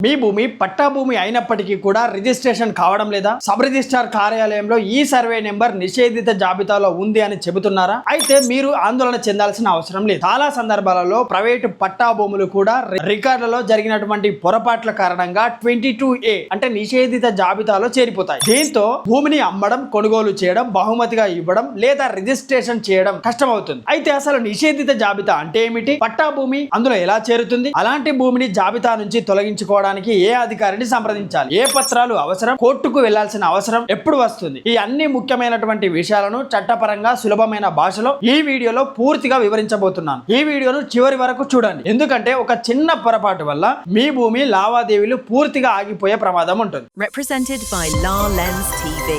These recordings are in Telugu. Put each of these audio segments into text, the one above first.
మీ భూమి పట్టా భూమి అయినప్పటికీ కూడా రిజిస్ట్రేషన్ కావడం లేదా? సబ్ రిజిస్ట్రార్ కార్యాలయంలో ఈ సర్వే నెంబర్ నిషేధిత జాబితాలో ఉంది అని చెబుతున్నారా? అయితే మీరు ఆందోళన చెందాల్సిన అవసరం లేదు. చాలా సందర్భాలలో ప్రైవేటు పట్టా భూములు కూడా రికార్డులలో జరిగినటువంటి పొరపాట్ల కారణంగా 22A అంటే నిషేధిత జాబితాలో చేరిపోతాయి. దీంతో భూమిని అమ్మడం, కొనుగోలు చేయడం, బహుమతిగా ఇవ్వడం లేదా రిజిస్ట్రేషన్ చేయడం కష్టమవుతుంది. అయితే అసలు నిషేధిత జాబితా అంటే ఏమిటి? పట్టా భూమి అందులో ఎలా చేరుతుంది? అలాంటి భూమిని జాబితా నుంచి తొలగించుకోవడం ఏ అధికారిని సంప్రదించాలి? ఏ పత్రాలు అవసరం? కోర్టుకు వెళ్లాల్సిన అవసరం ఎప్పుడు వస్తుంది? ఈ అన్ని ముఖ్యమైనటువంటి విషయాలను చట్టపరంగా సులభమైన భాషలో ఈ వీడియోలో పూర్తిగా వివరించబోతున్నాను. ఈ వీడియోను చివరి వరకు చూడండి, ఎందుకంటే ఒక చిన్న పొరపాటు వల్ల మీ భూమి లావాదేవీలు పూర్తిగా ఆగిపోయే ప్రమాదం ఉంటుంది. Represented by La Lens TV.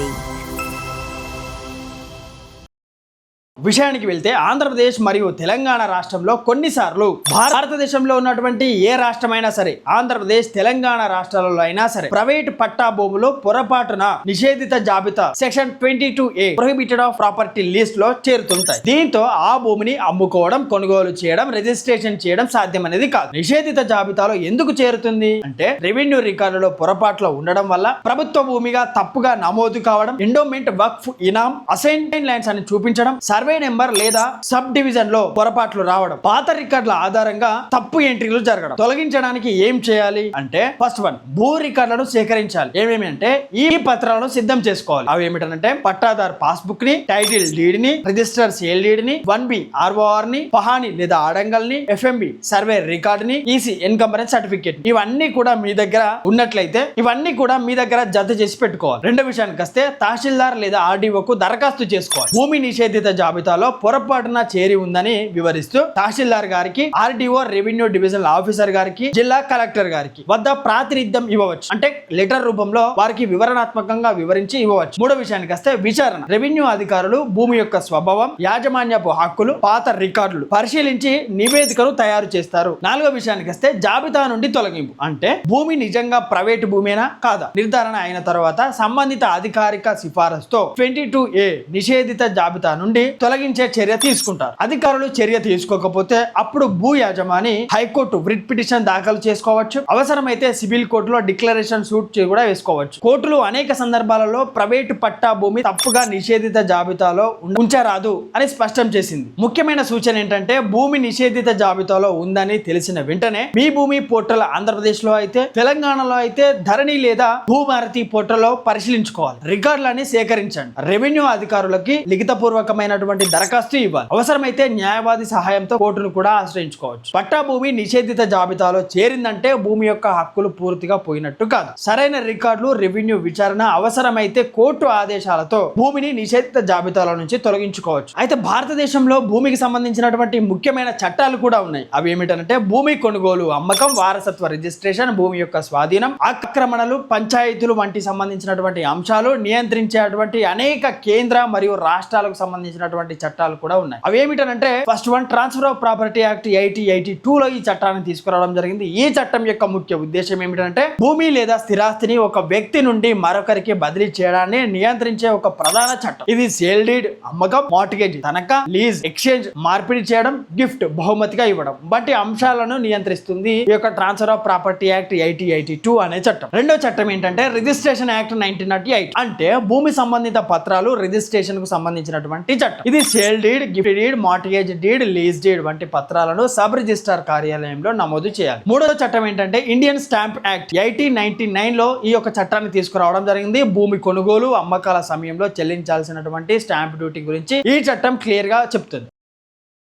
విషయానికి వెళ్తే ఆంధ్రప్రదేశ్ మరియు తెలంగాణ రాష్ట్రంలో కొన్నిసార్లు భారతదేశంలో ఉన్నటువంటి ఏ రాష్ట్రమైనా సరే, ఆంధ్రప్రదేశ్ తెలంగాణ రాష్ట్రాలలో అయినా సరే, ప్రైవేట్ పట్టా భూములు పొరపాటున నిషేధిత జాబితా section 22A prohibited of property list లో చేరుతుంటాయి. దీంతో ఆ భూమిని అమ్ముకోవడం, కొనుగోలు చేయడం, రిజిస్ట్రేషన్ చేయడం సాధ్యమనేది కాదు. నిషేధిత జాబితాలో ఎందుకు చేరుతుంది అంటే రెవెన్యూ రికార్డులో పొరపాట్లు ఉండడం వల్ల, ప్రభుత్వ భూమిగా తప్పుగా నమోదు కావడం, ఎండోమెంట్, వక్ఫ్, ఇనాం, అసైన్ ల్యాండ్స్ అని చూపించడం, సర్వే నెంబర్ లేదా సబ్ డివిజన్ లో పొరపాట్లు రావడం, పాత రికార్డుల ఆధారంగా తప్పు ఎంట్రీలు జరగడం. తొలగించడానికి ఏం చేయాలి అంటే, ఫస్ట్ వన్, భూ రికార్డులను సేకరించాలి. ఏమేమి అంటే ఈ పత్రాలను సిద్ధం చేసుకోవాలి. అవి ఏమిటంటే పట్టాదారు పాస్బుక్ ని, టైటిల్ డీడ్ ని, రిజిస్టర్ సేల్ డీడ్ ని, 1B ROR ని, పహాని లేదా ఆడంగల్ ని, FMB సర్వే రికార్డ్ ని, EC ఎన్కంబరెన్స్ సర్టిఫికేట్, ఇవన్నీ కూడా మీ దగ్గర ఉన్నట్లయితే ఇవన్నీ కూడా మీ దగ్గర జత చేసి పెట్టుకోవాలి. రెండో విషయానికి వస్తే తహసీల్దార్ లేదా RDO కు దరఖాస్తు చేసుకోవాలి. భూమి నిషేధిత జాబితాలో పొరపాటున చేరి ఉందని వివరిస్తూ తహసీల్దార్ గారికి, RDO రెవెన్యూ డివిజనల్ ఆఫీసర్ గారికి, జిల్లా కలెక్టర్ గారికి వద్ద ప్రాతినిధ్యం ఇవ్వవచ్చు. అంటే లెటర్ రూపంలో వారికి వివరణాత్మకంగా వివరించి ఇవ్వవచ్చు. మూడో విషయానికి వస్తే విచారణ. రెవెన్యూ అధికారులు భూమి యొక్క స్వభావం, యాజమాన్యపు హక్కులు, పాత రికార్డులు పరిశీలించి నివేదికను తయారు చేస్తారు. నాలుగో విషయానికి వస్తే జాబితా నుండి తొలగింపు. అంటే భూమి నిజంగా ప్రైవేటు భూమేనా కాదా నిర్ధారణ అయిన తర్వాత సంబంధిత అధికారిక సిఫారసుతో 22A నిషేధిత జాబితా నుండి తొలగించే చర్య తీసుకుంటారు. అధికారులు చర్య తీసుకోకపోతే అప్పుడు భూ యాజమాని హైకోర్టు రిట్ పిటిషన్ దాఖలు చేసుకోవచ్చు. అవసరమైతే సివిల్ కోర్టులో డిక్లరేషన్ సూట్ కూడా వేసుకోవచ్చు. కోర్టులు అనేక సందర్భాలలో ప్రైవేటు పట్టా భూమి తప్పుగా నిషేధిత జాబితాలో ఉంచరాదు అని స్పష్టం చేసింది. ముఖ్యమైన సూచన ఏంటంటే, భూమి నిషేధిత జాబితాలో ఉందని తెలిసిన వెంటనే మీ భూమి పోర్టల్ ఆంధ్రప్రదేశ్ లో అయితే, తెలంగాణలో అయితే ధరణి లేదా భూభారతి పోర్టల్లో పరిశీలించుకోవాలి. రికార్డులని సేకరించండి. రెవెన్యూ అధికారులకి లిఖితపూర్వకమైనటువంటి దరఖాస్తు ఇవ్వాలి. అవసరమైతే న్యాయవాది సహాయంతో కోర్టును కూడా ఆశ్రయించుకోవచ్చు. పట్టా భూమి నిషేధిత జాబితాలో చేరిందంటే భూమి యొక్క హక్కులు పూర్తిగా పోయినట్టు కాదు. సరైన రికార్డులు, రెవెన్యూ విచారణ, అవసరమైతే కోర్టు ఆదేశాలతో భూమిని నిషేధిత జాబితాలో నుంచి తొలగించుకోవచ్చు. అయితే భారతదేశంలో భూమికి సంబంధించినటువంటి ముఖ్యమైన చట్టాలు కూడా ఉన్నాయి. అవి ఏమిటంటే భూమి కొనుగోలు, అమ్మకం, వారసత్వ రిజిస్ట్రేషన్, భూమి యొక్క స్వాధీనం, ఆక్రమణలు, పంచాయతీలు వంటి సంబంధించినటువంటి అంశాలు నియంత్రించేటువంటి అనేక కేంద్ర మరియు రాష్ట్రాలకు సంబంధించినటువంటి చట్టాలు కూడా ఉన్నాయి. అవి ఏమిటంటే first one, transfer of property act 1882 లో ఈ చట్టాన్ని తీసుకురావడం జరిగింది. ఈ చట్టం యొక్క ముఖ్య ఉద్దేశం ఏమిటంటే భూమి లేదా స్థిరాస్తిని ఒక వ్యక్తి నుండి మరొకరికి బదిలీ చేయడాన్ని నియంత్రించే ఒక ప్రధాన చట్టం. ఇది సేల్ డీడ్, అమ్మకం, మార్టిగేజ్, తనఖా, లీజ్, ఎక్స్చేంజ్, మార్పిడి చేయడం, గిఫ్ట్, బహుమతిగా ఇవ్వడం వంటి అంశాలను నియంత్రిస్తుంది ఈ యొక్క ట్రాన్స్ఫర్ ఆఫ్ ప్రాపర్టీ యాక్ట్ 1882 అనే చట్టం. రెండో చట్టం ఏంటంటే రిజిస్ట్రేషన్ యాక్ట్ 1908, అంటే భూమి సంబంధిత పత్రాలు రిజిస్ట్రేషన్ కు సంబంధించినటువంటి చట్టం. ఇది sale deed, gift deed, mortgage deed, lease deed వంటి పత్రాలను సబ్ రిజిస్ట్రార్ కార్యాలయంలో నమోదు చేయాలి. మూడో చట్టం ఏంటంటే ఇండియన్ స్టాంప్ యాక్ట్ 1899 లో ఈ యొక్క చట్టాన్ని తీసుకురావడం జరిగింది. భూమి కొనుగోలు, అమ్మకాల సమయంలో చెల్లించాల్సినటువంటి స్టాంప్ డ్యూటీ గురించి ఈ చట్టం క్లియర్ గా చెప్తుంది.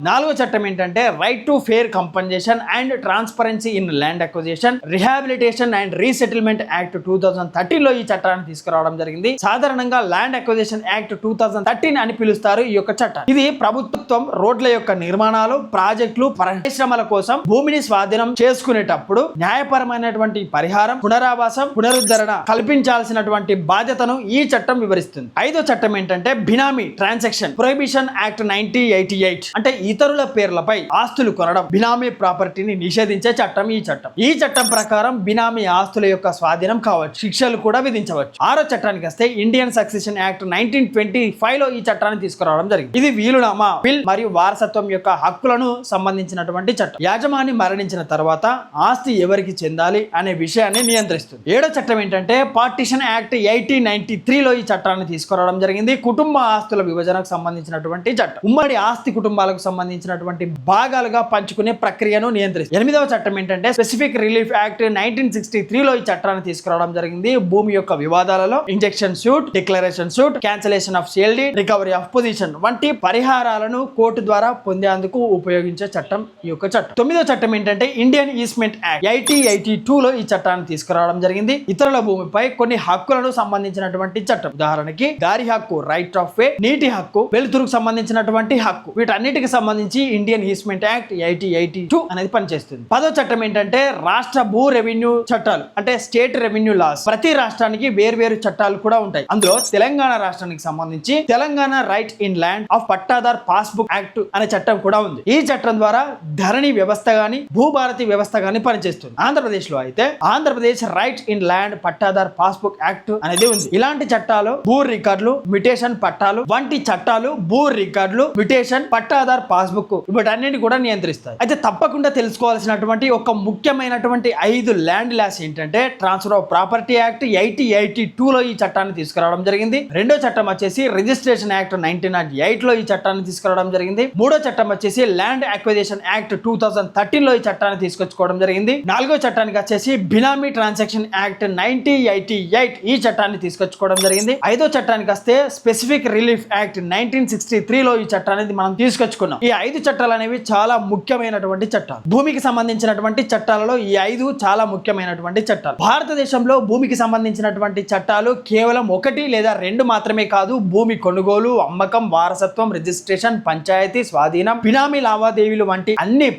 నాలుగో చట్టం ఏంటంటే right to fair compensation and transparency in land acquisition, rehabilitation and resettlement act 2013 లో ఈ చట్టాన్ని తీసుకురావడం జరిగింది. సాధారణంగా ల్యాండ్ అక్విజిషన్ యాక్ట్ 2013 అని పిలుస్తారు ఈ యొక్క చట్టం. ఇది ప్రభుత్వం రోడ్ల యొక్క నిర్మాణాలు, ప్రాజెక్టులు, పరిశ్రమల కోసం భూమిని స్వాధీనం చేసుకునేటప్పుడు న్యాయపరమైనటువంటి పరిహారం, పునరావాసం, పునరుద్ధరణ కల్పించాల్సినటువంటి బాధ్యతను ఈ చట్టం వివరిస్తుంది. ఐదో చట్టం ఏంటంటే బినామీ ట్రాన్సాక్షన్ ప్రొహిబిషన్ యాక్ట్ 1988, అంటే ఇతరుల పేర్లపై ఆస్తులు కొనడం, బినామీ ప్రాపర్టీని నిషేధించే చట్టం ఈ చట్టం. ఈ చట్టం ప్రకారం బినామీ ఆస్తుల యొక్క స్వాధీనం కావచ్చు, శిక్షలు కూడా విధించవచ్చు. 6వ చట్టానికి వస్తే ఇండియన్ సక్సెషన్ యాక్ట్ 1925 లో ఈ చట్టాన్ని తీసుకురావడం జరిగింది. ఇది వీలునామా, విల్ మరియు వారసత్వం యొక్క హక్కులను సంబంధించినటువంటి చట్టం. యాజమాని మరణించిన తర్వాత ఆస్తి ఎవరికి చెందాలి అనే విషయాన్ని నియంత్రిస్తుంది. 7వ చట్టం ఏంటంటే పార్టిషన్ యాక్ట్ 1893 లో ఈ చట్టాన్ని తీసుకురావడం జరిగింది. కుటుంబ ఆస్తుల విభజనకు సంబంధించినటువంటి చట్టం. ఉమ్మడి ఆస్తి కుటుంబాలకు సంబంధించినటువంటి భాగాలుగా పంచుకునే ప్రక్రియను నియంత్రిస్తుంది. 8వ చట్టం ఏంటంటే స్పెసిఫిక్ రిలీఫ్ యాక్ట్ 1963 లో ఈ చట్టాన్ని తీసుకురావడం జరిగింది. భూమి యొక్క వివాదాలలో injunction suit, declaration suit, cancellation of sale deed, recovery of possession వంటి పరిహారాలను కోర్టు ద్వారా పొందేందుకు ఉపయోగించే చట్టం ఈ యొక్క చట్టం. 9వ చట్టం ఏంటంటే ఇండియన్ ఈస్మెంట్ యాక్ట్ 1882 లో ఈ చట్టాన్ని తీసుకురావడం జరిగింది. ఇతరుల భూమిపై కొన్ని హక్కులను సంబంధించినటువంటి చట్టం. ఉదాహరణకి దారి హక్కు, రైట్ ఆఫ్ వే, నీటి హక్కు, వెలుతురుకు సంబంధించినటువంటి హక్కు, వీటన్నిటికి సంబంధించి ఇండియన్ ఈస్మెంట్ యాక్ట్ 1882 అనేది పనిచేస్తుంది. 10వ చట్టం ఏంటంటే రాష్ట్ర భూ రెవెన్యూ చట్టాలు, అంటే స్టేట్ రెవెన్యూ లాస్. ప్రతి రాష్ట్రానికి వేర్వేరు చట్టాలు కూడా ఉంటాయి. అందులో తెలంగాణ రాష్ట్రానికి సంబంధించి Telangana right in land of pattadar passbook act అనే చట్టం కూడా ఉంది. ఈ చట్టం ద్వారా ధరణి వ్యవస్థ గాని, భూభారతి వ్యవస్థ గాని పనిచేస్తుంది. ఆంధ్రప్రదేశ్ లో అయితే Andhra Pradesh right in land pattadar passbook act అనేది ఉంది. ఇలాంటి చట్టాలు భూ రికార్డులు, మ్యుటేషన్ పట్టాలు వంటి చట్టాలు భూ రికార్డులు, మ్యుటేషన్, పట్టాదార్ పాస్బుక్ వీటన్నిటిని కూడా నియంత్రిస్తాయి. అయితే తప్పకుండా తెలుసుకోవాల్సినటువంటి ఒక ముఖ్యమైనటువంటి 5 ల్యాండ్ లాస్ ఏంటంటే ట్రాన్స్ఫర్ ఆఫ్ ప్రాపర్టీ యాక్ట్ 1882 లో ఈ చట్టాన్ని తీసుకురావడం జరిగింది. 2వ చట్టం వచ్చేసి రిజిస్ట్రేషన్ యాక్ట్ 1908 లో ఈ చట్టాన్ని తీసుకురావడం జరిగింది. 3వ చట్టం వచ్చేసి ల్యాండ్ అక్విజిషన్ యాక్ట్ 2013 లో ఈ చట్టాన్ని తీసుకొచ్చుకోవడం జరిగింది. 4వ చట్టానికి వచ్చేసి బినామీ ట్రాన్సాక్షన్ యాక్ట్ 1988 ఈ చట్టాన్ని తీసుకొచ్చుకోవడం జరిగింది. 5వ చట్టానికి వస్తే స్పెసిఫిక్ రిలీఫ్ యాక్ట్ 1963 లో ఈ చట్టాన్ని మనం తీసుకొచ్చుకున్నాం. ఈ 5 చట్టాలు అనేవి చాలా ముఖ్యమైనటువంటి చట్టాలు. భూమికి సంబంధించినటువంటి చట్టాలలో ఈ 5 చాలా ముఖ్యమైనటువంటి చట్టాలు. భారతదేశంలో భూమికి సంబంధించినటువంటి చట్టాలు కేవలం 1 లేదా 2 మాత్రమే కాదు. భూమి కొనుగోలు, అమ్మకం, వారసత్వం, రిజిస్ట్రేషన్, పంచాయతీ, స్వాధీనం, బినామీ లావాదేవీలు వంటి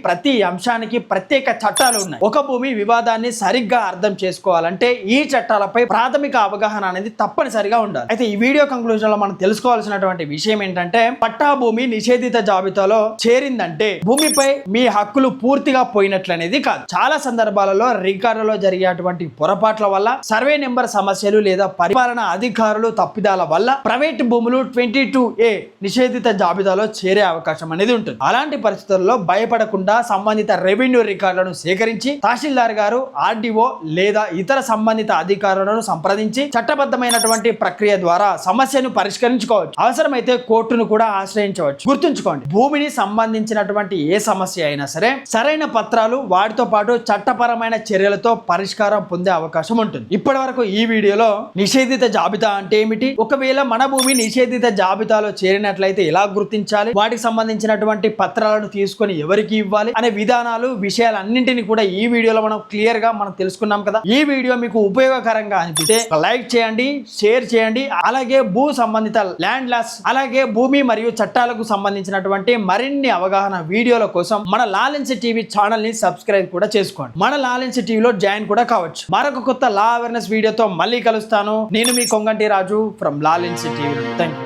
ప్రతి అంశానికి ప్రత్యేక చట్టాలు ఉన్నాయి. ఒక భూమి వివాదాన్ని సరిగ్గా అర్థం చేసుకోవాలంటే ఈ చట్టాలపై ప్రాథమిక అవగాహన అనేది తప్పనిసరిగా ఉండాలి. అయితే ఈ వీడియో కంక్లూజన్ లో మనం తెలుసుకోవాల్సినటువంటి విషయం ఏంటంటే పట్టా భూమి నిషేధిత జాబితాలో చేరిందంటే భూమిపై మీ హక్కులు పూర్తిగా పోయినట్లనేది కాదు. చాలా సందర్భాలలో రికార్డులో జరిగేటువంటి పొరపాట్ల వల్ల, సర్వే నెంబర్ సమస్యలు లేదా పరిపాలన అధికారులు తప్పిదాల వల్ల ప్రైవేట్ భూములు 22A నిషేధిత జాబితాలో చేరే అవకాశం అనేది ఉంటుంది. అలాంటి పరిస్థితుల్లో భయపడకుండా సంబంధిత రెవెన్యూ రికార్డులను సేకరించి తహసీల్దార్ గారు, ఆర్డీఓ లేదా ఇతర సంబంధిత అధికారులను సంప్రదించి చట్టబద్ధమైనటువంటి ప్రక్రియ ద్వారా సమస్యను పరిష్కరించుకోవచ్చు. అవసరమైతే కోర్టును కూడా ఆశ్రయించవచ్చు. గుర్తుంచుకోండి, భూమిని సంబంధించినటువంటి ఏ సమస్య అయినా సరే సరైన పత్రాలు వాటితో పాటు చట్టపరమైన చర్యలతో పరిష్కారం పొందే అవకాశం ఉంటుంది. ఇప్పటి వరకు ఈ వీడియోలో నిషేధిత జాబితా అంటే ఏమిటి, ఒకవేళ మన భూమి నిషేధిత జాబితాలో చేరినట్లయితే ఎలా గుర్తించాలి, వాటికి సంబంధించినటువంటి పత్రాలను తీసుకొని ఎవరికి ఇవ్వాలి అనే విధానాలు, విషయాలన్నింటినీ కూడా ఈ వీడియోలో మనం క్లియర్ గా మనం తెలుసుకున్నాం కదా. ఈ వీడియో మీకు ఉపయోగకరంగా అనిపిస్తే లైక్ చేయండి, షేర్ చేయండి. అలాగే భూ సంబంధిత ల్యాండ్ లాస్, అలాగే భూమి మరియు చట్టాలకు సంబంధించినటువంటి మరిన్ని అవగాహన వీడియోల కోసం మన లాలెన్స్ టీవీ ఛానల్ ని సబ్స్క్రైబ్ కూడా చేసుకోండి. మన లాలెన్స్ టీవీలో జాయిన్ కూడా కావచ్చు. మరొక కొత్త లా అవేర్నెస్ వీడియోతో మళ్ళీ కలుస్తాను. నేను మీ కొంగంటి రాజు ఫ్రమ్ లాలెన్స్ టీవీ. Thank you.